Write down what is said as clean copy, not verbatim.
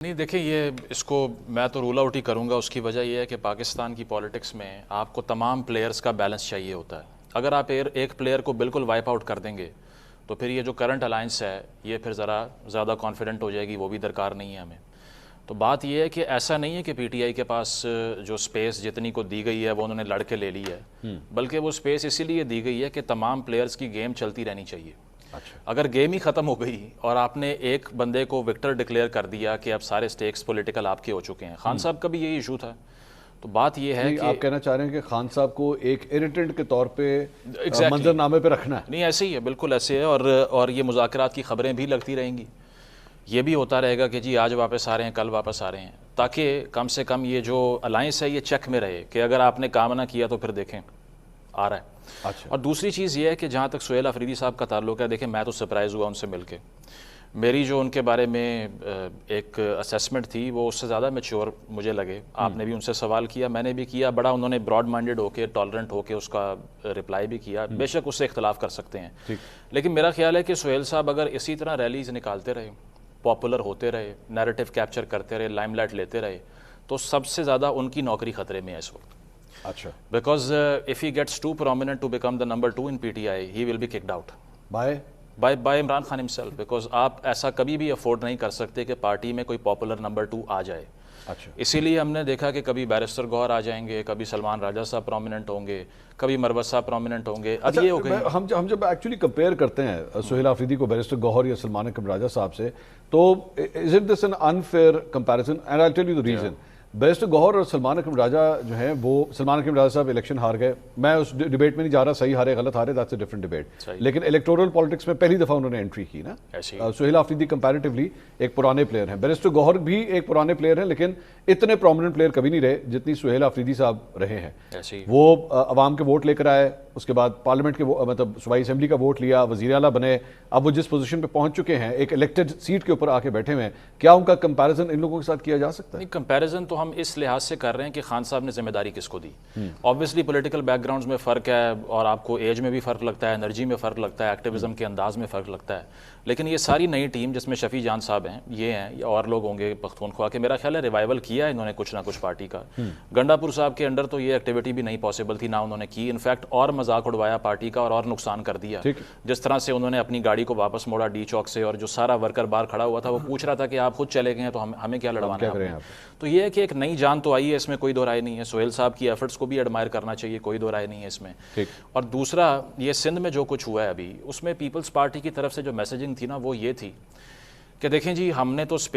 نہیں دیکھیں، یہ اس کو میں تو رول آؤٹ ہی کروں گا. اس کی وجہ یہ ہے کہ پاکستان کی پالیٹکس میں آپ کو تمام پلیئرز کا بیلنس چاہیے ہوتا ہے. اگر آپ ایک پلیئر کو بالکل وائپ آؤٹ کر دیں گے تو پھر یہ جو کرنٹ الائنس ہے یہ پھر ذرا زیادہ کانفیڈنٹ ہو جائے گی. وہ بھی درکار نہیں ہے ہمیں. تو بات یہ ہے کہ ایسا نہیں ہے کہ پی ٹی آئی کے پاس جو سپیس جتنی کو دی گئی ہے وہ انہوں نے لڑ کے لے لی ہے، بلکہ وہ سپیس اسی لیے دی گئی ہے کہ تمام پلیئرز کی گیم چلتی رہنی چاہیے. اگر گیم ہی ختم ہو گئی اور آپ نے ایک بندے کو وکٹر ڈکلیئر کر دیا کہ اب سارے سٹیکس پولیٹیکل آپ کے ہو چکے ہیں. خان صاحب کا بھی یہی ایشو تھا. تو بات یہ ہے کہ آپ کہنا چاہ رہے ہیں کہ خان صاحب کو ایک اریٹنٹ کے طور پہ منظر نامے پہ رکھنا ہے. نہیں، ایسے ہی ہے، بالکل ایسے ہے. اور یہ مذاکرات کی خبریں بھی لگتی رہیں گی. یہ بھی ہوتا رہے گا کہ جی آج واپس آ رہے ہیں، کل واپس آ رہے ہیں، تاکہ کم سے کم یہ جو الائنس ہے یہ چیک میں رہے کہ اگر آپ نے کام نہ کیا تو پھر دیکھیں آ رہا ہے. اور دوسری چیز یہ ہے کہ جہاں تک سہیل آفریدی صاحب کا تعلق ہے، دیکھیں میں تو سرپرائز ہوا ان سے مل کے. میری جو ان کے بارے میں ایک اسیسمنٹ تھی وہ اس سے زیادہ میچور مجھے لگے. آپ نے بھی ان سے سوال کیا، میں نے بھی کیا. بڑا انہوں نے براڈ مائنڈیڈ ہو کے، ٹالرنٹ ہو کے اس کا رپلائی بھی کیا. بے شک اس سے اختلاف کر سکتے ہیں، لیکن میرا خیال ہے کہ سہیل صاحب اگر اسی طرح ریلیز نکالتے رہے، پاپولر ہوتے رہے، نیریٹو کیپچر کرتے رہے، لائم لائٹ لیتے رہے، تو سب سے زیادہ ان کی نوکری خطرے میں ہے اس وقت. اچھا. Because if he gets too prominent to become the number 2 in PTI, he will be kicked out. By Imran Khan himself. Because آپ ایسا کبھی بھی افورڈ نہیں کر سکتے کہ پارٹی میں کوئی پاپولر نمبر 2 آ جائے. اسی لیے ہم نے دیکھا کہ کبھی بیرسٹر گوہر آ جائیں گے، کبھی سلمان راجہ صاحب پرومیننٹ ہوں گے، کبھی مروت صاحب پرومیننٹ ہوں گے. اب یہ ہو گئی. ہم جب ایکچولی کمپیئر کرتے ہیں سہیل آفریدی کو بیرسٹر گوہر یا سلمان اکرم راجہ صاحب سے، تو is it this an unfair comparison? And I tell you the reason. Barrister Gohar اور سلمان اکرم راجہ جو ہیں، وہ سلمان اکرم راجہ صاحب الیکشن ہار گئے. میں اس ڈیبیٹ میں نہیں جا رہا، صحیح ہارے غلط ہارے، دیٹس اے ڈفرنٹ ڈیبیٹ. لیکن الیکٹورل پالیٹکس میں پہلی دفعہ انہوں نے انٹری کی نا. سہیل آفریدی کمپیریٹیولی ایک پرانے پلیئر ہیں. بیرسٹر گوہر بھی ایک پرانے پلیئر ہیں، لیکن اتنے پرومیننٹ پلیئر کبھی نہیں رہے جتنی سہیل آفریدی صاحب رہے ہیں. وہ عوام کے ووٹ لے کر آئے، اس کے بعد پارلیمنٹ کے مطلب صوبائی اسمبلی کا ووٹ لیا، وزیر اعلیٰ بنے. اب وہ جس پوزیشن پہ پہنچ چکے ہیں، ایک الیکٹڈ سیٹ کے اوپر آ کے بیٹھے ہوئے ہیں. کیا ان کا کمپیریزن ان لوگوں کے ساتھ کیا جا سکتا ہے؟ کمپیریزن تو ہم اس لحاظ سے کر رہے ہیں کہ خان صاحب نے ذمہ داری کس کو دی. آبویسلی پولیٹیکل بیک گراؤنڈز میں فرق ہے، اور آپ کو ایج میں بھی فرق لگتا ہے، انرجی میں فرق لگتا ہے، ایکٹیویزم کے انداز میں فرق لگتا ہے. لیکن یہ ساری نئی ٹیم جس میں شفیع جان صاحب ہیں، یہ ہیں، یا اور لوگ ہوں گے پختونخوا کے، میرا خیال ہے ریوائول کیا ہے انہوں نے کچھ نہ کچھ پارٹی کا. گنڈا پور صاحب کے انڈر تو یہ ایکٹیویٹی بھی نہیں پاسبل تھی، نہ انہوں نے کی. انفیکٹ اور مذاق اڑوایا پارٹی کا اور نقصان کر دیا. جس طرح سے انہوں نے اپنی گاڑی کو واپس موڑا ڈی چوک سے، اور جو سارا ورکر باہر کھڑا ہوا تھا وہ پوچھ رہا تھا کہ آپ خود چلے گئے ہیں تو ہمیں کیا لڑوانا ہے. تو یہ ہے کہ ایک نئی جان تو آئی ہے، اس میں کوئی دو رائے نہیں ہے. سہیل صاحب کی ایفرٹس کو بھی ایڈمائر کرنا چاہیے، کوئی دو رائے نہیں ہے اس میں. اور دوسرا، یہ سندھ میں جو کچھ ہوا ہے ابھی، اس میں پیپلز پارٹی کی طرف سے جو میسیجنگ تھی نا، وہ یہ تھی کہ دیکھیں جی ہم نے تو